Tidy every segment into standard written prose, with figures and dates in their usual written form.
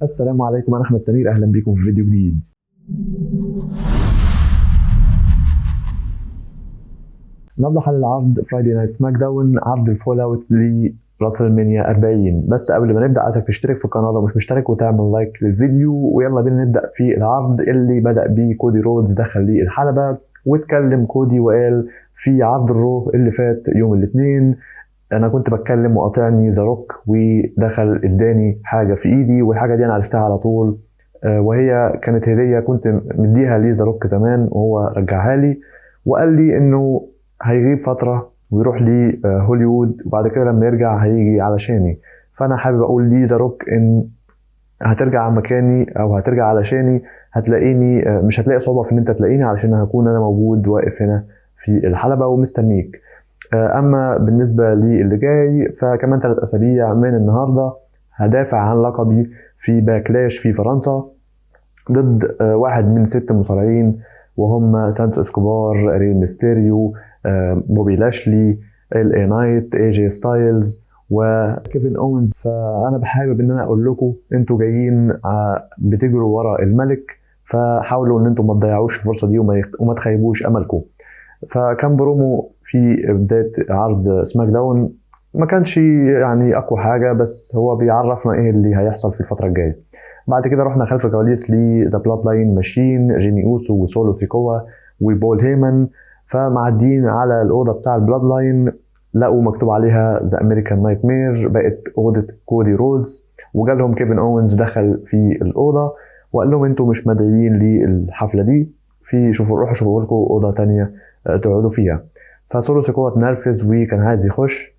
السلام عليكم، انا احمد سمير. اهلا بكم في فيديو جديد. النهارده حل العرض فرايدي نايت سماك داون، عرض الفول اوت لراسل مانيا 40. بس قبل ما نبدا عايزك تشترك في القناه لو مش مشترك وتعمل لايك للفيديو، ويلا بينا نبدا في العرض اللي بدا بيه كودي رودز. دخل لي الحلبه واتكلم كودي وقال في عرض الرو اللي فات يوم الاثنين انا كنت بتكلم وقاطعني ذا روك، ودخل اداني حاجه في ايدي، والحاجه دي انا عرفتها على طول، وهي كانت هديه كنت مديها لي ذا روك زمان وهو رجعها لي، وقال لي انه هيغيب فتره ويروح لي هوليوود، وبعد كده لما يرجع هيجي علشاني. فانا حابب اقول لي ذا روك ان هترجع مكاني او هترجع علشاني، هتلاقيني مش هتلاقي صعوبه في ان انت تلاقيني، علشان هكون انا موجود واقف هنا في الحلبه ومستنيك. اما بالنسبه للي جاي فكمان 3 اسابيع من النهارده هدافع عن لقبي في باكلاش في فرنسا ضد واحد من 6 مصارعين، وهم سانتو اسكوبار، ري ميستيريو، بوبي لاشلي، ال اي نايت، اي جي ستايلز، وكيفن اونز. فانا بحابب ان انا اقول لكم انتوا جايين بتجروا ورا الملك، فحاولوا ان انتوا ما تضيعوش الفرصه دي وما تخيبوش املكم. فكان برومو في بدايه عرض سماك داون ما كانش يعني اقوى حاجه، بس هو بيعرفنا ايه اللي هيحصل في الفتره الجايه. بعد كده رحنا خلف الكواليس لذا بلاد لاين ماشين، جيمي اوسو وسولو سيكوا وبول هيمن. فمعديين على الاوضه بتاع البلاد لاين لقوا مكتوب عليها ذا امريكان نايت مير، بقت اوضه كودي رودز، وجالهم كيفن اونز دخل في الاوضه وقال لهم انتوا مش مدعيين للحفله دي، في روحوا شوفوا لكم اوضه تانية تقعدوا فيها. فسولو سيكوا اتنرفز وكان عايز يخش،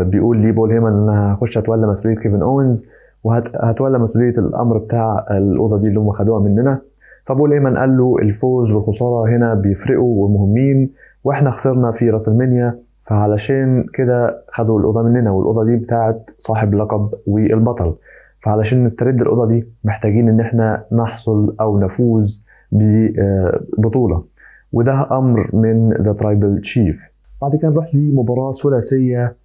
بيقول لي بول هيمن ان انا هخش اتولى مسؤوليه كيفن اونز وهتولى مسؤوليه الامر بتاع الاوضه دي اللي هم خدوها مننا. فبول هيمن قال له الفوز والخساره هنا بيفرقوا ومهمين، واحنا خسرنا في راس المنيا، فعلشان كده خدوا الاوضه مننا، والاوضه دي بتاعت صاحب اللقب والبطل، فعلشان نسترد الاوضه دي محتاجين ان احنا نحصل او نفوز ببطوله، وده امر من ذا ترايبل تشيف. بعد كده نروح لمباراه ثلاثيه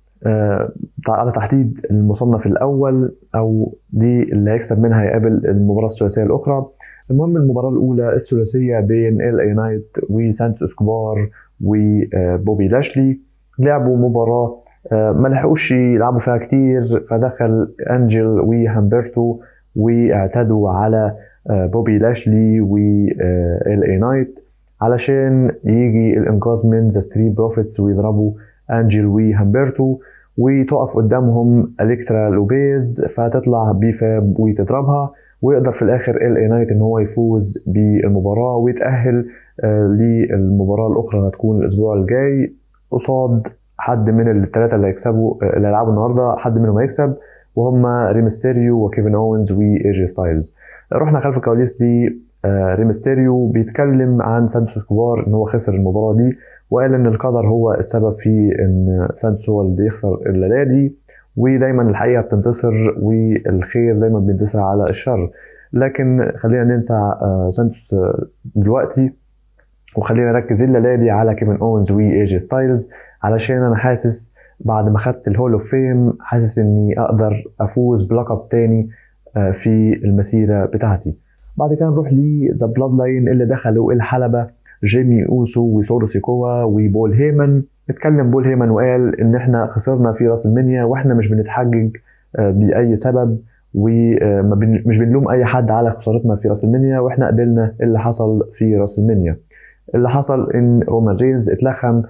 على تحديد المصنف الاول، او دي اللي هيكسب منها يقابل المباراه الثلاثيه الاخرى. المهم المباراه الاولى الثلاثيه بين ال اي نايت وسانتو اسكوبار وبوبي لاشلي. لعبوا مباراه ما لحقوش يلعبوا فيها كتير، فدخل انجل وهامبرتو واعتدوا على بوبي لاشلي وال اي نايت علشان يجي الانقاذ من ذا ستريت بروفيتس ويضربوا انجل وهامبرتو، وتقف قدامهم الكترا لوبيز فتطلع بيفاب وتضربها، ويقدر في الاخر ال اي نايت ان هو يفوز بالمباراه ويتاهل للمباراه الاخرى هتكون الاسبوع الجاي قصاد حد من الثلاثه اللي هيكسبوا اللي هيلعبوا النهارده، حد منهم هيكسب، وهم ريمستيريو وكيفن اونز واي جي ستايلز. رحنا خلف الكواليس دي ريمستيريو بيتكلم عن سانتوس اسكوبار ان هو خسر المباراه دي، وقال ان القدر هو السبب في ان سانتوس هو اللي بيخسر الليله دي، ودايما الحقيقه بتنتصر والخير دايما بينتصر على الشر. لكن خلينا ننسى سانتوس دلوقتي، وخلينا نركز الليله دي على كيفن اونز واي جي ستايلز، علشان انا حاسس بعد ما خدت الهول اوف فيم حاسس اني اقدر افوز بلقب تاني في المسيره بتاعتي. بعد كده نروح لذا بلاد لاين اللي دخلوا الحلبه جيمي اوسو وسولو سيكوا وبول هيمن. اتكلم بول هيمن وقال ان احنا خسرنا في راس المنيا واحنا مش بنتحجج باي سبب، ومش بنلوم اي حد على خسارتنا في راس المنيا، واحنا قبلنا اللي حصل في راس المنيا. اللي حصل ان رومان رينز اتلخم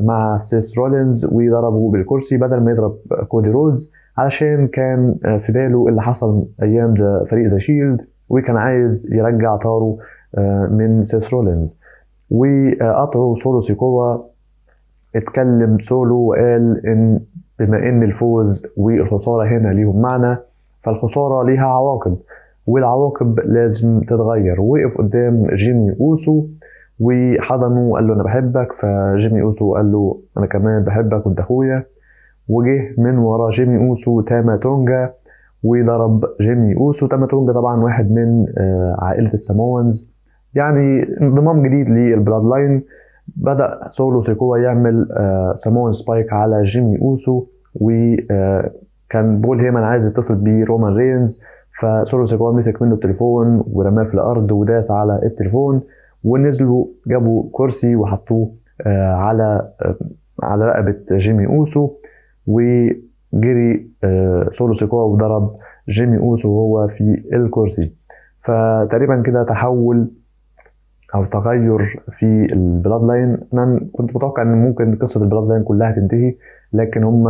مع سيس رولينز وضربه بالكرسي بدل ما يضرب كودي رودز، علشان كان في باله اللي حصل ايام فريق ذا شيلد، وكان عايز يرجع طاره من سيس رولينز. وقطعوا سولو سيكوا. اتكلم سولو وقال ان بما ان الفوز والخساره هنا ليهم معنى، فالخساره ليها عواقب والعواقب لازم تتغير. وقف قدام جيمي اوسو وحضنه وقال له انا بحبك، فجيمي اوسو قال له انا كمان بحبك وانت اخويا. وجه من ورا جيمي اوسو تاما تونجا وضرب جيمي اوسو. تاما تونجا طبعا واحد من عائله الساموانز، يعني انضمام جديد للبلاد لاين. بدأ سولو سيكوا يعمل سامون سبايك على جيمي اوسو، وكان بول هيمن عايز يتصل برومان رينز، فسولو سيكوا مسك منه التليفون ورماه في الارض وداس على التليفون، ونزلوا جابوا كرسي وحطوه على رقبة جيمي اوسو، وجري سولو سيكوا وضرب جيمي اوسو وهو في الكرسي. فتقريبا كده تحول او تغير في البلاد لاين. انا كنت متوقع ان ممكن قصه البلاد لاين كلها تنتهي، لكن هم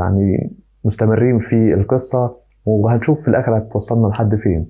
يعني مستمرين في القصه، وهنشوف في الاخر هتوصلنا لحد فين.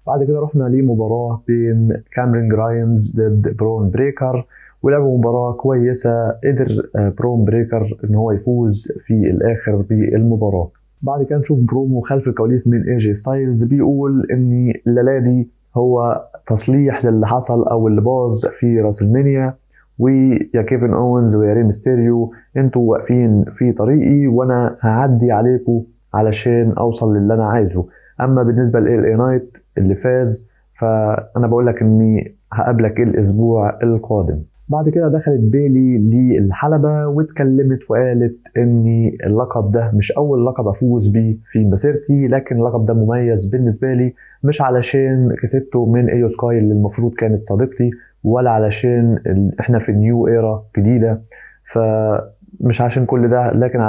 بعد كده رحنا لمباراه بين كاميرون جرايمز ضد برون بريكر، ولعبوا مباراه كويسه. قدر برون بريكر ان هو يفوز في الاخر بالمباراه. بعد كده نشوف برومو خلف الكواليس من اي جي ستايلز بيقول ان الليله دي هو تصليح للي حصل او اللي باظ في راسلمانيا، ويا كيفن اونز ويا ري ميستيريو انتوا واقفين في طريقي وانا هعدي عليكم علشان اوصل للي انا عايزه. اما بالنسبه لال اي نايت اللي فاز، فانا بقول لك اني هقابلك الاسبوع القادم. بعد كده دخلت بيلي للحلبة واتكلمت وقالت ان اللقب ده مش اول لقب افوز بيه في مسيرتي، لكن اللقب ده مميز بالنسبة لي، مش علشان كسبته من ايو سكاي اللي المفروض كانت صديقتي، ولا علشان احنا في نيو ايرا جديدة، فمش عشان كل ده، لكن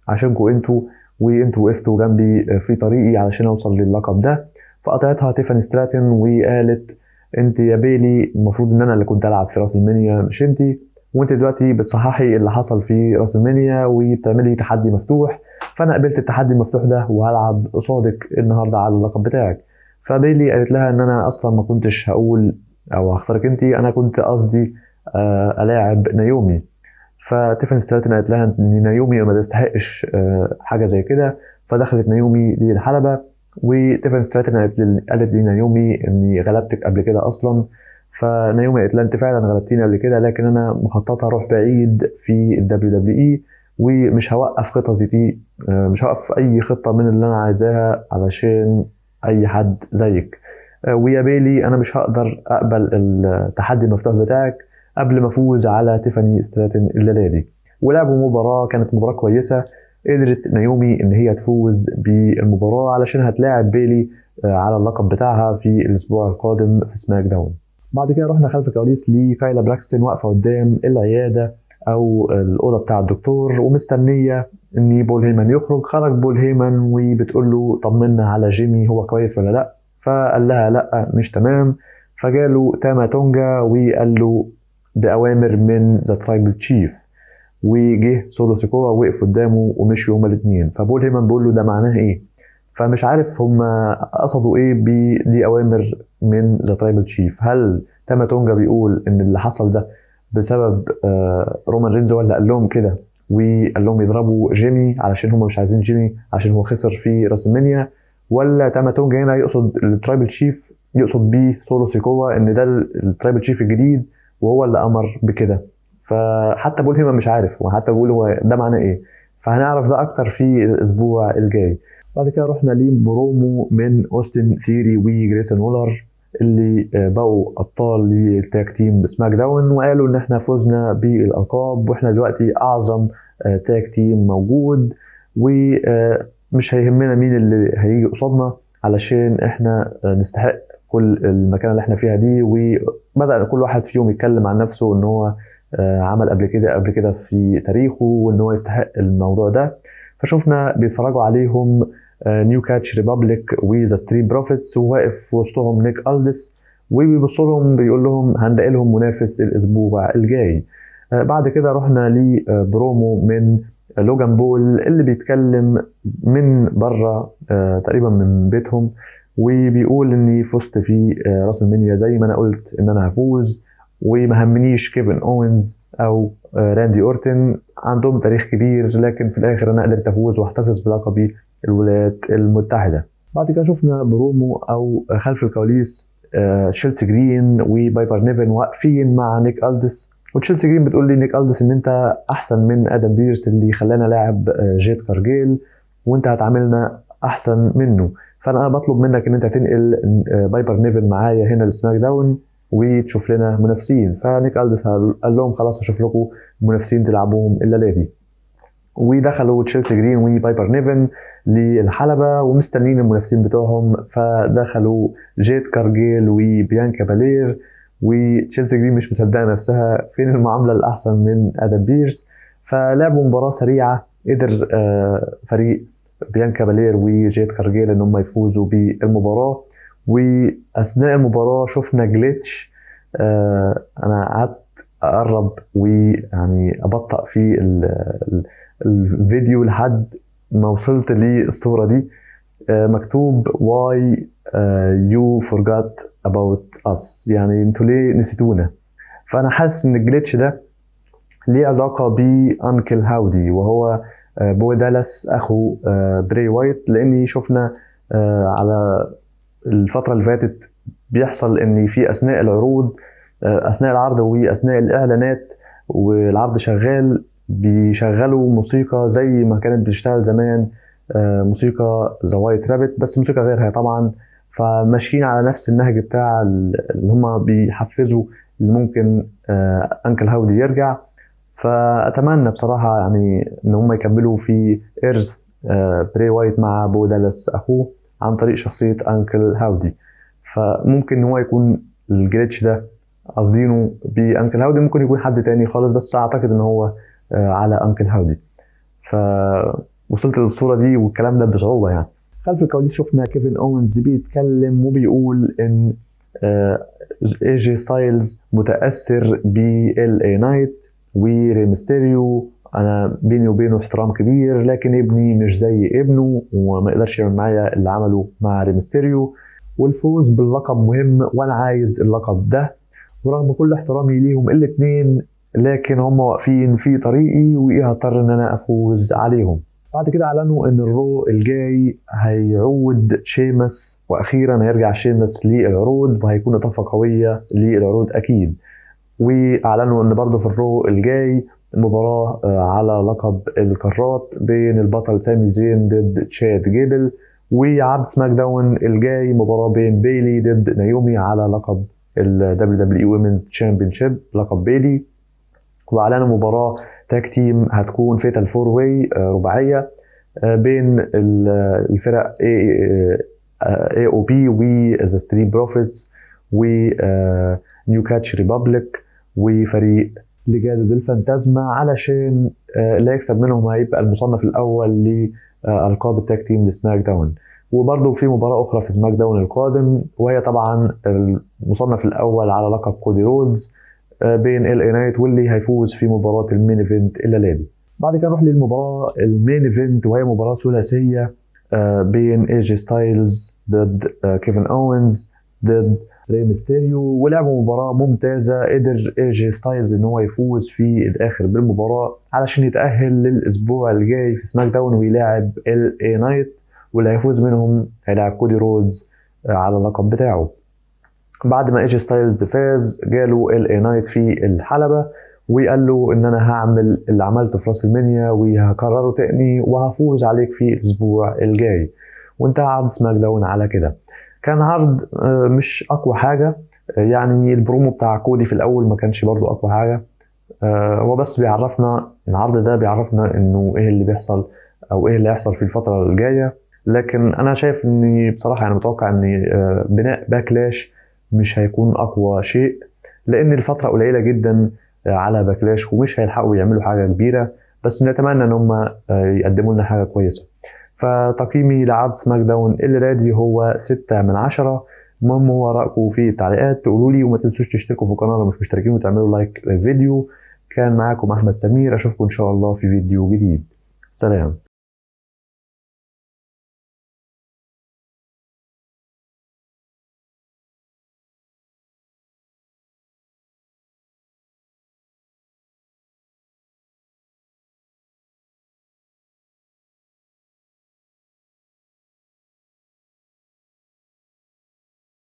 عشانكم انتوا، وانتوا وقفتوا جنبي في طريقي علشان اوصل للقب ده. فقطعتها تيفاني ستراتون وقالت انت يا بيلي المفروض ان انا اللي كنت العب في راس المنيا مش انت، وانت دلوقتي بتصححي اللي حصل في راس المنيا وبتعملي تحدي مفتوح، فانا قبلت التحدي المفتوح ده وهلعب قصادك النهارده على اللقب بتاعك. فبيلي قالت لها ان انا اصلا ما كنتش هقول او هختارك انت، انا كنت قصدي الاعب نايومي. فتيفاني ستراتون قالت لها ان نايومي ما تستحقش حاجه زي كده، فدخلت نايومي للحلبه، وتيفاني ستراتون قالت لي نايومي اني غلبتك قبل كده اصلا. فنايومي قالت لها انت فعلا غلبتيني قبل كده، لكن انا مخططه اروح بعيد في الدبليو دبليو اي، ومش هوقف خططي دي، مش هوقف اي خطه من اللي انا عايزاها علشان اي حد زيك. ويا بيلي انا مش هقدر اقبل التحدي المفتوح بتاعك قبل ما افوز على تيفاني ستراتون الليله دي. ولعبوا مباراه كانت مباراه كويسه، قدرت نايومي ان هي تفوز بالمباراه علشان هتلاعب بيلي على اللقب بتاعها في الاسبوع القادم في سماك داون. بعد كده رحنا خلف الكواليس لكايلا براكستون واقفه قدام العياده او الاوضه بتاع الدكتور ومستنيه ان بول هيمن يخرج. خرج بول هيمن وبتقول له طمنا على جيمي، هو كويس ولا لا؟ فقال لها لا مش تمام. فجاله تاما تونجا وقال له باوامر من ذا ترايبل تشيف، وجه سولو سيكوا وقف قدامه ومشوا هما الاثنين. فبول هيمن بيقول له ده معناه ايه؟ فمش عارف هما قصدوا ايه بدي اوامر من ذا ترايبل تشيف. هل تاما تونجا بيقول ان اللي حصل ده بسبب رومان رينز، ولا قال لهم كده وقال لهم يضربوا جيمي علشان هما مش عايزين جيمي عشان هو خسر في راسلمانيا؟ ولا تاما تونجا هنا يقصد الترايبل تشيف، يقصد بيه سولو سيكوا ان ده الترايبل تشيف الجديد وهو اللي امر بكده؟ فحتى بول هيمن مش عارف، وحتى بيقول هو ده معناه ايه. فهنعرف ده اكتر في الاسبوع الجاي. بعد كده رحنا لبرومو من اوستن ثيري وجريسون وولر اللي بقوا ابطال للتاج تيم سماك داون، وقالوا ان احنا فزنا بالالقاب واحنا دلوقتي اعظم تاج تيم موجود، ومش هيهمنا مين اللي هيجي قصادنا علشان احنا نستحق كل المكان اللي احنا فيها دي. وبدأ كل واحد فيهم يتكلم عن نفسه ان هو عمل قبل كده في تاريخه وان هو يستحق الموضوع ده. فشوفنا بيتفرجوا عليهم نيو كاتش ريبابليك وذا ستريت بروفيتس، وواقف في وسطهم نيك ألدس وبيبص لهم بيقول لهم هنلاقي لهم منافس الاسبوع الجاي. بعد كده رحنا لبرومو من لوجان بول اللي بيتكلم من بره تقريبا من بيتهم، وبيقول اني فزت في راس المنيا زي ما انا قلت ان انا هفوز، وما همنيش كيفن اوينز او راندي اورتن، عندهم تاريخ كبير، لكن في الاخر انا قدرت افوز واحتفظ بلقبي الولايات المتحده. بعد كده شفنا برومو او خلف الكواليس تشيلسي جرين وبايبر نيفن واقفين مع نيك ألدس، وتشيلسي جرين بتقول لي نيك ألدس ان انت احسن من ادم بيرس اللي خلانا لاعب جيت كارجيل، وانت هتعاملنا احسن منه، فانا بطلب منك ان انت تنقل بايبر نيفن معايا هنا لسماك داون وتشوف لنا منافسين. فنيك ألدس قال لهم خلاص هشوف لكم منافسين تلعبوهم الليله دي. ودخلوا تشيلسي جرين وبايبر نيفن للحلبة ومستنين المنافسين بتوعهم، فدخلوا جيت كارجيل وبيانكا بالير، وتشيلسي جرين مش مصدقة نفسها فين المعاملة الأحسن من آدم بيرس. فلعبوا مباراة سريعة، قدر فريق بيانكا بالير وجيت كارجيل ان هم يفوزوا بالمباراة. واثناء المباراة شفنا جليتش، انا قعدت اقرب ويعني ابطأ في الفيديو لحد ما وصلت للصورة دي. مكتوب why you forgot about us، يعني انتوا ليه نسيتونا. فانا حاسس ان الجليتش ده ليه علاقة بأنكل هاودي، وهو بو دالاس أخو بري وايت، لأني شفنا على الفترة اللي فاتت بيحصل إن في أثناء العروض، أثناء العرض وأثناء الإعلانات والعرض شغال، بيشغلوا موسيقى زي ما كانت بتشتغل زمان، موسيقى ذا وايت رابت، بس موسيقى غيرها طبعا. فماشيين على نفس النهج بتاع اللي هم بيحفزوا اللي ممكن أنكل هاودي يرجع. فأتمنى بصراحة يعني إن هم يكملوا في إرث بري وايت مع بو دالاس أخوه عن طريق شخصية أنكل هاودي. فممكن إن هو يكون الجليتش ده قصدينه بأنكل هاودي، ممكن يكون حد تاني خالص، بس أعتقد إن هو على أنكل هاودي. فوصلت للصورة دي والكلام ده بصعوبة يعني. خلف الكواليس شفنا كيفن أوينز بيتكلم وبيقول إن اي جي ستايلز متأثر بالAA نايت وريمستيريو. انا بيني وبينه احترام كبير، لكن ابني مش زي ابنه وما يقدرش يعمل معايا اللي عمله مع ريمستيريو، والفوز باللقب مهم وانا عايز اللقب ده. ورغم كل احترامي ليهم الاثنين، لكن هم واقفين في طريقي وهضطر ان انا افوز عليهم. بعد كده اعلنوا ان الرو الجاي هيعود شيمس، واخيرا هيرجع شيمس للعروض، وهيكون اضافه قويه للعروض اكيد. واعلنوا ان برضه في الرو الجاي مباراة على لقب القارات بين البطل سامي زين ضد تشاد جيبل، وعرض سماك داون الجاي مباراة بين بيلي ضد نايومي على لقب ال WWE Women's Championship، لقب بيلي. واعلنوا مباراة تاج تيم هتكون فيتال فور واي رباعية بين الفرق AOP وذا ستريت بروفيتس ونيو كاتش ريبابليك وفريق لجادو دي الفانتازما، علشان اللي هيكسب منهم هيبقى المصنف الاول لألقاب التاج تيم لسماك داون. وبرضه في مباراة أخرى في سماك داون القادم، وهي طبعا المصنف الأول على لقب كودي رودز بين LA نايت واللي هيفوز في مباراة المين ايفنت الليلة. بعد كده نروح للمباراة المين ايفنت، وهي مباراة ثلاثية بين AJ ستايلز ضد كيفن أوينز ضد ري ميستيريو. ولعبوا مباراة ممتازة، قدر AJ ستايلز ان هو يفوز في الاخر بالمباراة علشان يتأهل للاسبوع الجاي في سماك داون ويلاعب LA نايت، واللي هيفوز منهم هيلاعب كودي رودز على اللقب بتاعه. بعد ما AJ ستايلز فاز جاله LA نايت في الحلبة وقال له ان انا هعمل اللي عملته في راس المنيا وهكرره تاني وهفوز عليك في الاسبوع الجاي. وانتهى عرض سماك داون على كده. كان عرض مش اقوى حاجة، يعني البرومو بتاع كودي في الاول ما كانش برضو اقوى حاجة. هو بس بيعرفنا، العرض ده بيعرفنا انه ايه اللي بيحصل او ايه اللي هيحصل في الفترة الجاية. لكن انا شايف اني بصراحة يعني متوقع ان بناء باكلاش مش هيكون اقوى شيء، لان الفترة قليلة جدا على باكلاش ومش هيلحقوا يعملوا حاجة كبيرة، بس نتمنى ان هم يقدموا لنا حاجة كويسة. فتقييمي لعرض سماك داون اللي رادي هو 6/10. المهم هو رأيكم في التعليقات تقولوا لي، وما تنسوش تشتركوا في القناة لو مش مشتركين وتعملوا لايك للفيديو. كان معاكم أحمد سمير، أشوفكم إن شاء الله في فيديو جديد. سلام.